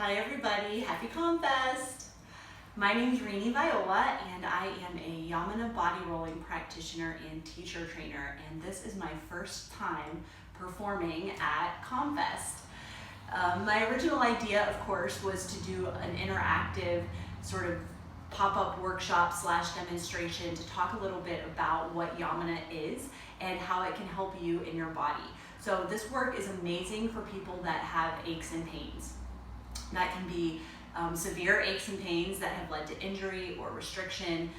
Hi everybody, happy ComFest! My name is Renie Viola and I am a Yamuna body rolling practitioner and teacher trainer, and this is my first time performing at ComFest. My original idea, of course, was to do an interactive sort of pop-up workshop / demonstration to talk a little bit about what Yamuna is and how it can help you in your body. So this work is amazing for people that have aches and pains. That can be severe aches and pains that have led to injury or restriction,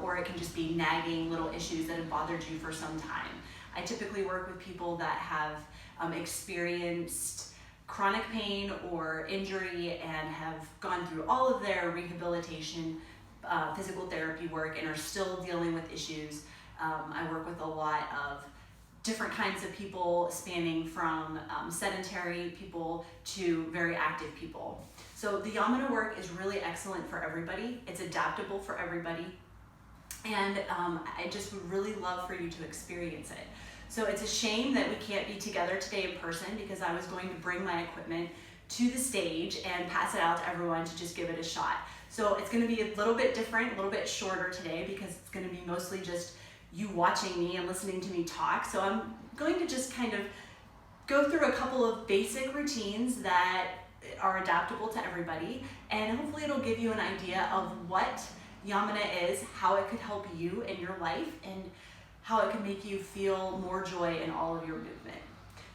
or it can just be nagging little issues that have bothered you for some time. I typically work with people that have experienced chronic pain or injury and have gone through all of their rehabilitation, physical therapy work, and are still dealing with issues. I work with a lot of different kinds of people, spanning from sedentary people to very active people. So the Yamuna work is really excellent for everybody. It's adaptable for everybody. And I just would really love for you to experience it. So it's a shame that we can't be together today in person, because I was going to bring my equipment to the stage and pass it out to everyone to just give it a shot. So it's going to be a little bit different, a little bit shorter today, because it's going to be mostly just you watching me and listening to me talk. So I'm going to just kind of go through a couple of basic routines that are adaptable to everybody, and hopefully it'll give you an idea of what Yamuna is, how it could help you in your life, and how it can make you feel more joy in all of your movement.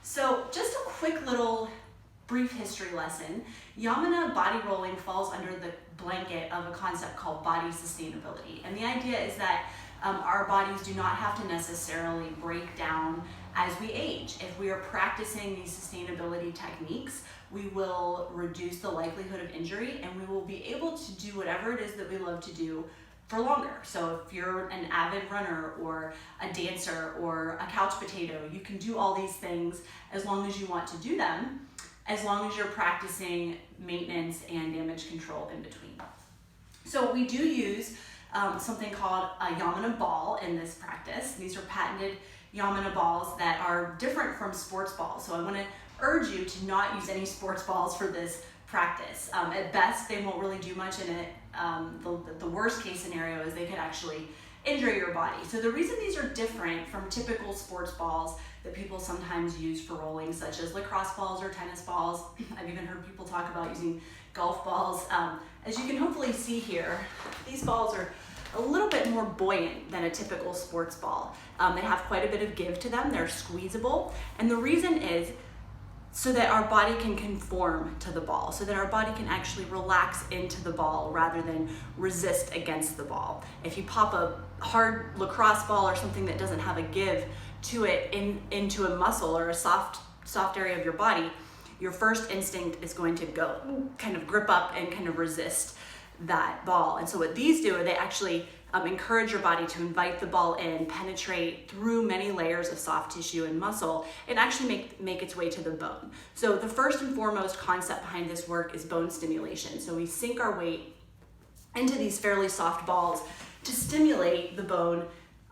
So just a quick little brief history lesson. Yamuna body rolling falls under the blanket of a concept called body sustainability. And the idea is that our bodies do not have to necessarily break down as we age. If we are practicing these sustainability techniques, we will reduce the likelihood of injury, and we will be able to do whatever it is that we love to do for longer. So if you're an avid runner or a dancer or a couch potato, you can do all these things as long as you want to do them, as long as you're practicing maintenance and damage control in between. So we do use something called a Yamuna ball in this practice. These are patented Yamuna balls that are different from sports balls. So I want to urge you to not use any sports balls for this practice. At best, they won't really do much in it. The worst case scenario is they could actually injure your body. So the reason these are different from typical sports balls that people sometimes use for rolling, such as lacrosse balls or tennis balls, I've even heard people talk about using golf balls. As you can hopefully see here, these balls are a little bit more buoyant than a typical sports ball. They have quite a bit of give to them. They're squeezable. And the reason is so that our body can conform to the ball, so that our body can actually relax into the ball rather than resist against the ball. If you pop a hard lacrosse ball or something that doesn't have a give to it into a muscle or a soft area of your body, your first instinct is going to go kind of grip up and kind of resist that ball. And so what these do, they actually encourage your body to invite the ball in, penetrate through many layers of soft tissue and muscle, and actually make its way to the bone. So the first and foremost concept behind this work is bone stimulation. So we sink our weight into these fairly soft balls to stimulate the bone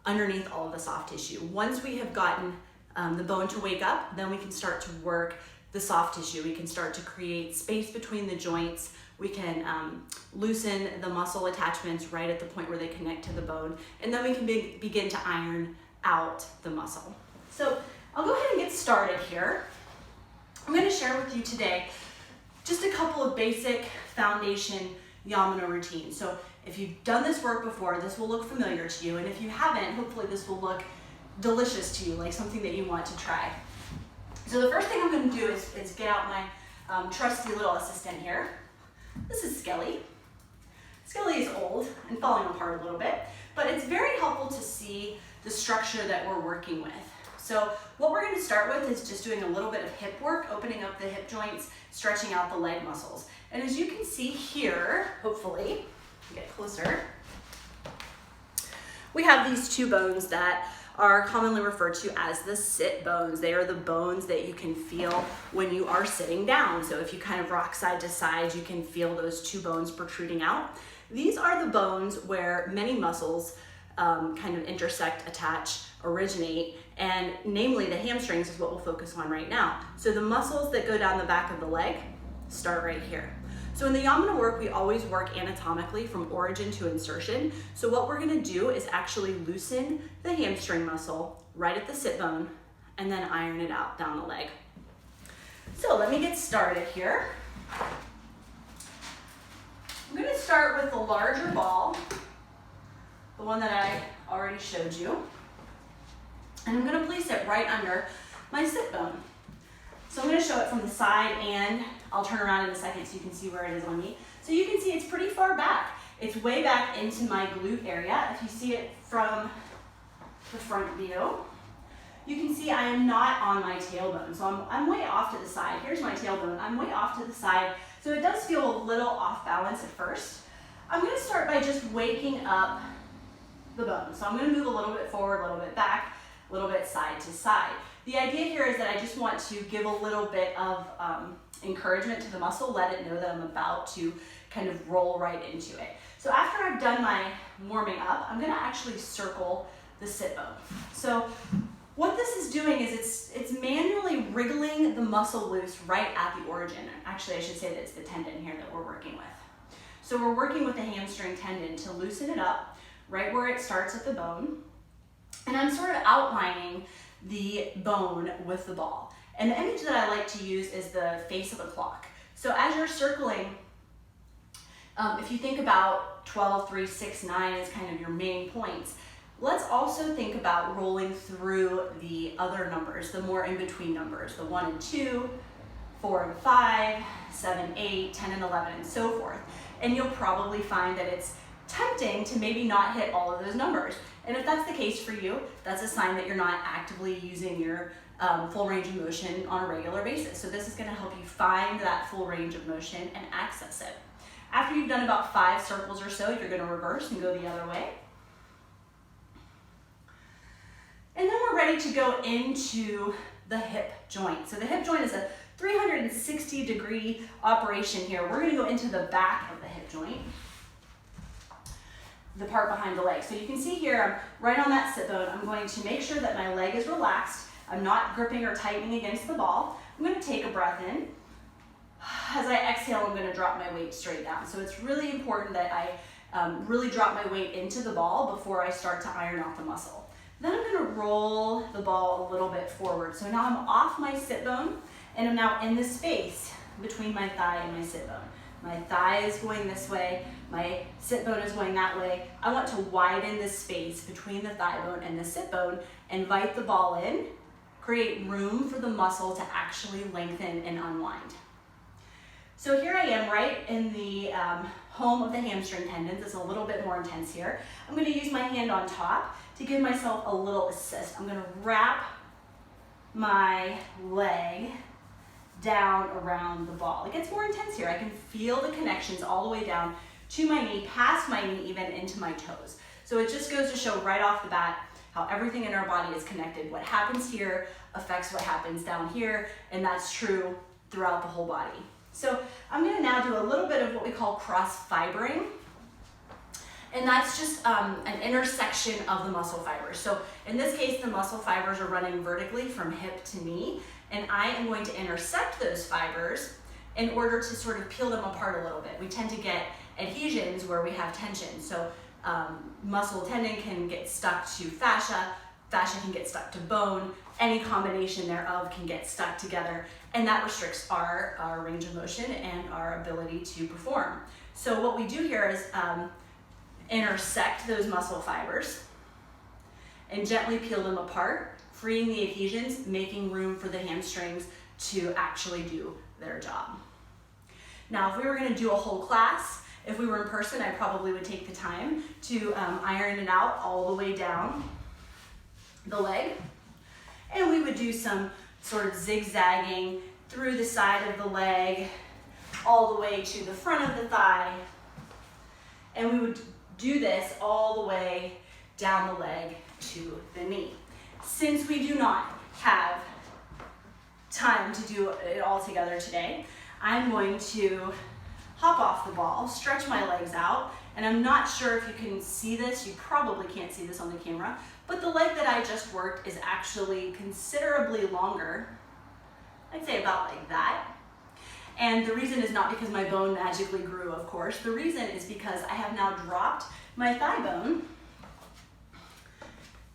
underneath all of the soft tissue. Once we have gotten the bone to wake up, then we can start to work the soft tissue. We can start to create space between the joints. We can loosen the muscle attachments right at the point where they connect to the bone, and then we can begin to iron out the muscle. So I'll go ahead and get started here. I'm going to share with you today just a couple of basic foundation Yamuna routines. So if you've done this work before, this will look familiar to you, and if you haven't, hopefully this will look delicious to you, like something that you want to try. So the first thing I'm going to do is get out my trusty little assistant here. This is Skelly. Skelly is old and falling apart a little bit, but it's very helpful to see the structure that we're working with. So what we're going to start with is just doing a little bit of hip work, opening up the hip joints, stretching out the leg muscles. And as you can see here, hopefully, get closer, we have these two bones that are commonly referred to as the sit bones. They are the bones that you can feel when you are sitting down. So if you kind of rock side to side, you can feel those two bones protruding out. These are the bones where many muscles kind of intersect, attach, originate, and namely the hamstrings is what we'll focus on right now. So the muscles that go down the back of the leg start right here. So in the Yamuna work, we always work anatomically from origin to insertion. So what we're gonna do is actually loosen the hamstring muscle right at the sit bone and then iron it out down the leg. So let me get started here. I'm gonna start with the larger ball, the one that I already showed you. And I'm gonna place it right under my sit bone. So I'm gonna show it from the side, and I'll turn around in a second so you can see where it is on me. So you can see it's pretty far back. It's way back into my glute area. If you see it from the front view, you can see I am not on my tailbone. So I'm way off to the side. Here's my tailbone. I'm way off to the side. So it does feel a little off balance at first. I'm gonna start by just waking up the bone. So I'm gonna move a little bit forward, a little bit back, a little bit side to side. The idea here is that I just want to give a little bit of encouragement to the muscle, let it know that I'm about to kind of roll right into it. So after I've done my warming up, I'm gonna actually circle the sit bone. So what this is doing is it's manually wriggling the muscle loose right at the origin. Actually, I should say that it's the tendon here that we're working with. So we're working with the hamstring tendon to loosen it up right where it starts at the bone. And I'm sort of outlining the bone with the ball. And the image that I like to use is the face of a clock. So as you're circling, if you think about 12, 3, 6, 9 as kind of your main points, let's also think about rolling through the other numbers, the more in-between numbers, the 1 and 2, 4 and 5, 7, 8, 10 and 11, and so forth. And you'll probably find that it's tempting to maybe not hit all of those numbers. And if that's the case for you, that's a sign that you're not actively using your full range of motion on a regular basis. So this is gonna help you find that full range of motion and access it. After you've done about 5 circles or so, you're gonna reverse and go the other way. And then we're ready to go into the hip joint. So the hip joint is a 360-degree operation here. We're gonna go into the back of the hip joint, the part behind the leg. So you can see here, I'm right on that sit bone. I'm going to make sure that my leg is relaxed. I'm not gripping or tightening against the ball. I'm gonna take a breath in. As I exhale, I'm gonna drop my weight straight down. So it's really important that I really drop my weight into the ball before I start to iron out the muscle. Then I'm gonna roll the ball a little bit forward. So now I'm off my sit bone, and I'm now in the space between my thigh and my sit bone. My thigh is going this way, my sit bone is going that way. I want to widen the space between the thigh bone and the sit bone, invite the ball in, create room for the muscle to actually lengthen and unwind. So here I am right in the home of the hamstring tendons. It's a little bit more intense here. I'm gonna use my hand on top to give myself a little assist. I'm gonna wrap my leg down around the ball. It gets more intense here. I can feel the connections all the way down to my knee, past my knee, even into my toes. So it just goes to show right off the bat how everything in our body is connected. What happens here affects what happens down here, and that's true throughout the whole body. So I'm gonna now do a little bit of what we call cross-fibering, and that's just an intersection of the muscle fibers. So in this case, the muscle fibers are running vertically from hip to knee, and I am going to intersect those fibers in order to sort of peel them apart a little bit. We tend to get adhesions where we have tension. So muscle tendon can get stuck to fascia, fascia can get stuck to bone, any combination thereof can get stuck together, and that restricts our range of motion and our ability to perform. So what we do here is intersect those muscle fibers and gently peel them apart, freeing the adhesions, making room for the hamstrings to actually do their job. Now, if we were gonna do a whole class, if we were in person, I probably would take the time to iron it out all the way down the leg. And we would do some sort of zigzagging through the side of the leg, all the way to the front of the thigh. And we would do this all the way down the leg to the knee. Since we do not have time to do it all together today, I'm going to hop off the ball, stretch my legs out, and I'm not sure if you can see this, you probably can't see this on the camera, but the leg that I just worked is actually considerably longer. I'd say about like that. And the reason is not because my bone magically grew, of course. The reason is because I have now dropped my thigh bone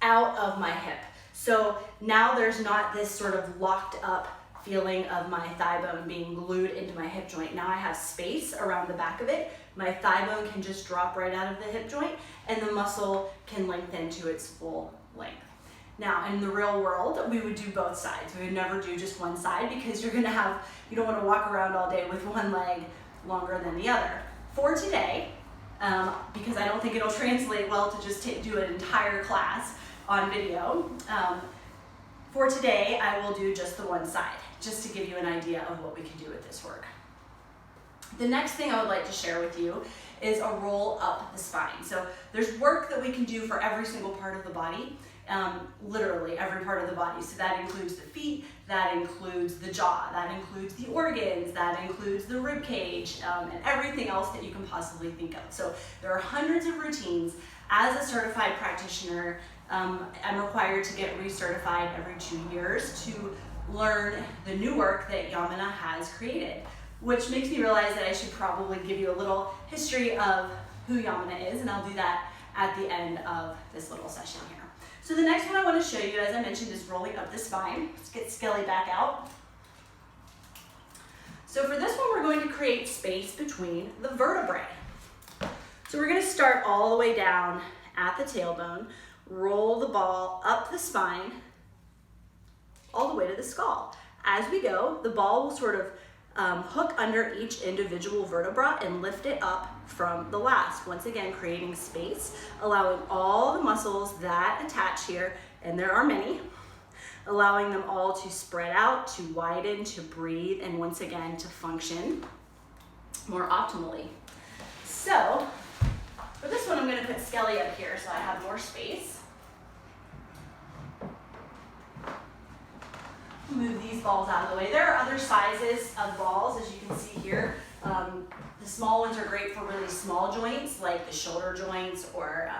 out of my hip. So now there's not this sort of locked up feeling of my thigh bone being glued into my hip joint. Now I have space around the back of it. My thigh bone can just drop right out of the hip joint and the muscle can lengthen to its full length. Now, in the real world, we would do both sides. We would never do just one side because you don't want to walk around all day with one leg longer than the other. For today, because I don't think it'll translate well to just do an entire class on video, for today, I will do just the one side, just to give you an idea of what we can do with this work. The next thing I would like to share with you is a roll up the spine. So there's work that we can do for every single part of the body, literally every part of the body. So that includes the feet, that includes the jaw, that includes the organs, that includes the rib cage, and everything else that you can possibly think of. So there are hundreds of routines. As a certified practitioner, I'm required to get recertified every 2 years to learn the new work that Yamuna has created, which makes me realize that I should probably give you a little history of who Yamuna is, and I'll do that at the end of this little session here. So the next one I want to show you, as I mentioned, is rolling up the spine. Let's get Skelly back out. So for this one, we're going to create space between the vertebrae. So we're going to start all the way down at the tailbone, roll the ball up the spine, all the way to the skull. As we go, the ball will sort of hook under each individual vertebra and lift it up from the last. Once again, creating space, allowing all the muscles that attach here, and there are many, allowing them all to spread out, to widen, to breathe, and once again, to function more optimally. So, for this one, I'm going to put Skelly up here so I have more space. Move these balls out of the way. There are other sizes of balls, as you can see here. The small ones are great for really small joints, like the shoulder joints or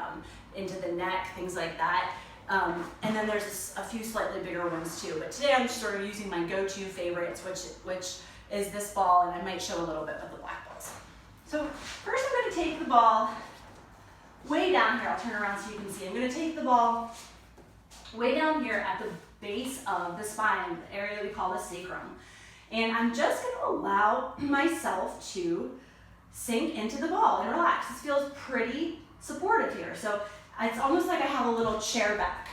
into the neck, things like that. And then there's a few slightly bigger ones too. But today I'm just sort of using my go-to favorites, which is this ball, and I might show a little bit of the black balls. So first I'm going to take the ball way down here. I'll turn around so you can see. I'm going to take the ball way down here at the base of the spine, the area we call the sacrum. And I'm just going to allow myself to sink into the ball and relax. This feels pretty supportive here. So it's almost like I have a little chair back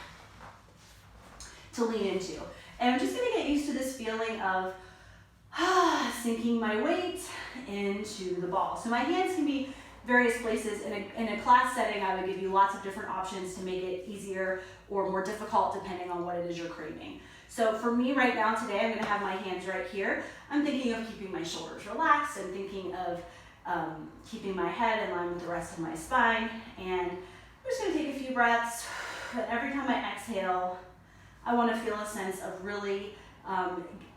to lean into. And I'm just going to get used to this feeling of sinking my weight into the ball. So my hands can be various places. In a class setting, I would give you lots of different options to make it easier or more difficult depending on what it is you're craving. So for me right now today, I'm going to have my hands right here. I'm thinking of keeping my shoulders relaxed and thinking of keeping my head in line with the rest of my spine. And I'm just going to take a few breaths. But every time I exhale, I want to feel a sense of really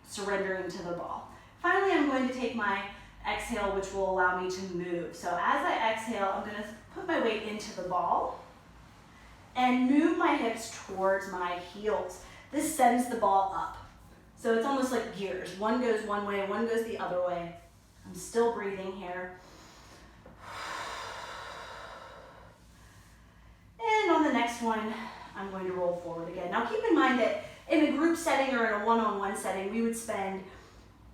surrendering to the ball. Finally, I'm going to take my exhale, which will allow me to move. So as I exhale, I'm going to put my weight into the ball and move my hips towards my heels. This sends the ball up. So it's almost like gears. One goes one way, one goes the other way. I'm still breathing here. And on the next one, I'm going to roll forward again. Now keep in mind that in a group setting or in a one-on-one setting, we would spend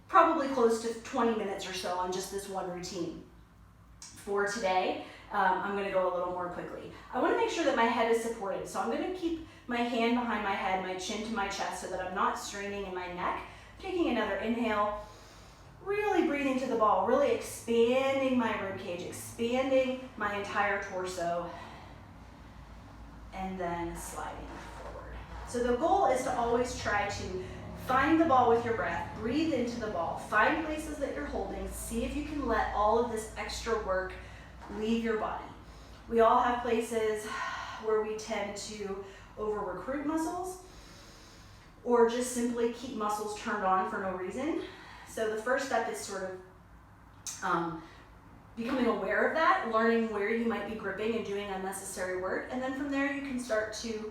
probably close to 20 minutes or so on just this one routine. For today, I'm going to go a little more quickly. I want to make sure that my head is supported. So I'm going to keep my hand behind my head, my chin to my chest so that I'm not straining in my neck. Taking another inhale, really breathing to the ball, really expanding my rib cage, expanding my entire torso, and then sliding forward. So the goal is to always try to find the ball with your breath, breathe into the ball, find places that you're holding, see if you can let all of this extra work leave your body. We all have places where we tend to over-recruit muscles or just simply keep muscles turned on for no reason. So the first step is sort of becoming aware of that, learning where you might be gripping and doing unnecessary work, and then from there you can start to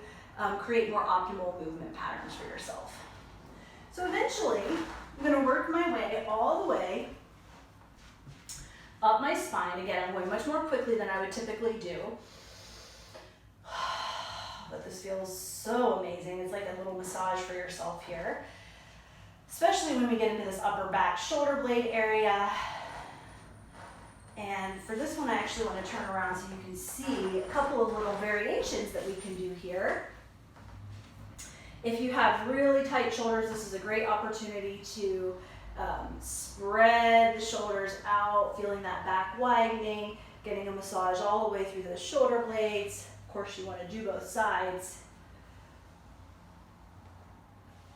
create more optimal movement patterns for yourself. So eventually, I'm gonna work my way all the way up my spine. Again, I'm going much more quickly than I would typically do. But this feels so amazing. It's like a little massage for yourself here. Especially when we get into this upper back shoulder blade area. And for this one, I actually want to turn around so you can see a couple of little variations that we can do here. If you have really tight shoulders, this is a great opportunity to spread the shoulders out, feeling that back widening, getting a massage all the way through the shoulder blades. Of course, you want to do both sides.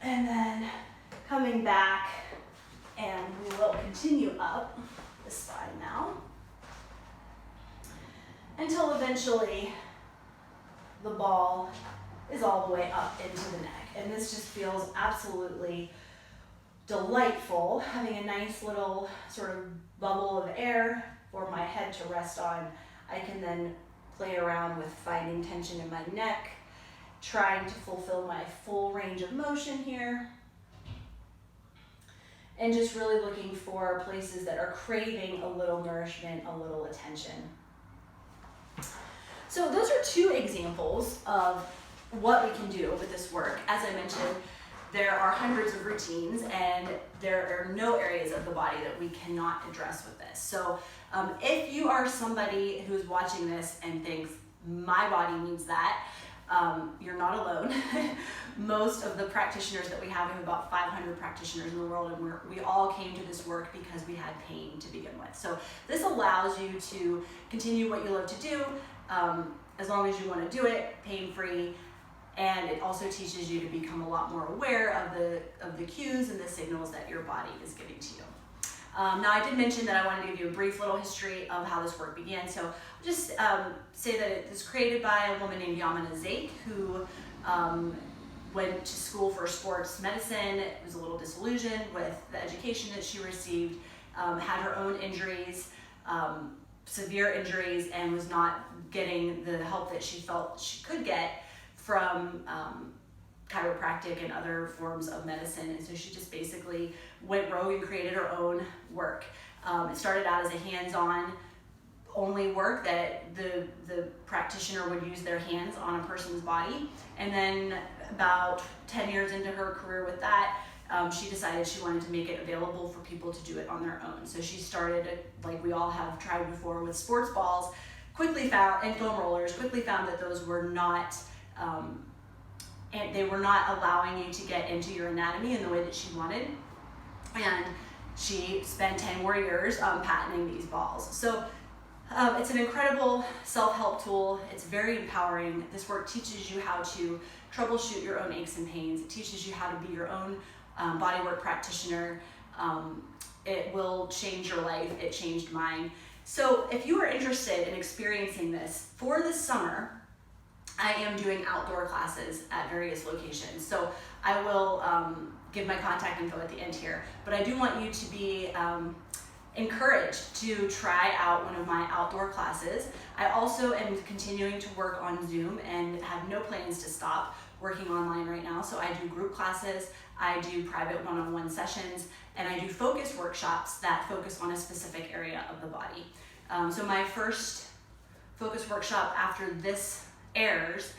And then coming back, and we will continue up the spine now until eventually the ball is all the way up into the neck. And this just feels absolutely delightful, having a nice little sort of bubble of air for my head to rest on. I can then play around with finding tension in my neck, trying to fulfill my full range of motion here, and just really looking for places that are craving a little nourishment, a little attention. So those are two examples of what we can do with this work. As I mentioned, there are hundreds of routines, and there are no areas of the body that we cannot address with this. So if you are somebody who's watching this and thinks, my body needs that, you're not alone. Most of the practitioners that we have about 500 practitioners in the world, and we all came to this work because we had pain to begin with. So this allows you to continue what you love to do, as long as you want to do it pain-free, and it also teaches you to become a lot more aware of the cues and the signals that your body is giving to you. Now, I did mention that I wanted to give you a brief little history of how this work began. So I'll just say that it was created by a woman named Yamuna, who went to school for sports medicine, was a little disillusioned with the education that she received, had her own injuries, severe injuries, and was not getting the help that she felt she could get from chiropractic and other forms of medicine. And so she just basically went rogue and created her own work. It started out as a hands-on only work that the practitioner would use their hands on a person's body. And then about 10 years into her career with that, she decided she wanted to make it available for people to do it on their own. So she started, like we all have tried before, with sports balls, and foam rollers, quickly found that those were not, and they were not allowing you to get into your anatomy in the way that she wanted. And she spent 10 more years patenting these balls. So it's an incredible self-help tool. It's very empowering. This work teaches you how to troubleshoot your own aches and pains. It teaches you how to be your own bodywork practitioner. It will change your life. It changed mine. So if you are interested in experiencing this for this summer, I am doing outdoor classes at various locations. So I will give my contact info at the end here, but I do want you to be encouraged to try out one of my outdoor classes. I also am continuing to work on Zoom and have no plans to stop working online right now. So I do group classes, I do private one-on-one sessions, and I do focus workshops that focus on a specific area of the body. So my first focus workshop after this airs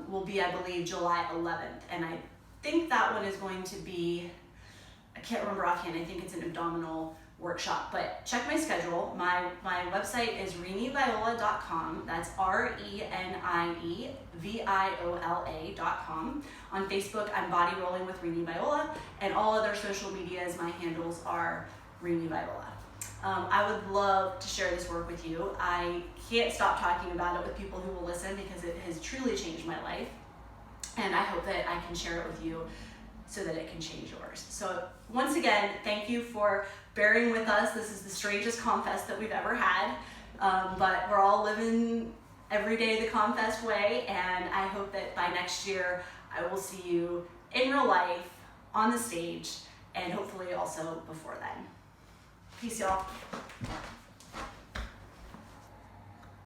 will be, I believe, July 11th. And I think that one is going to be, I can't remember offhand, I think it's an abdominal workshop, but check my schedule. My website is renieviola.com. That's RENIEVIOLA.com. On Facebook, I'm Body Rolling with Renie Viola, and all other social medias, my handles are Renie Viola. I would love to share this work with you. I can't stop talking about it with people who will listen because it has truly changed my life. And I hope that I can share it with you so that it can change yours. So once again, thank you for bearing with us. This is the strangest ComFest that we've ever had, but we're all living every day the ComFest way, and I hope that by next year I will see you in real life, on the stage, and hopefully also before then. Peace, y'all.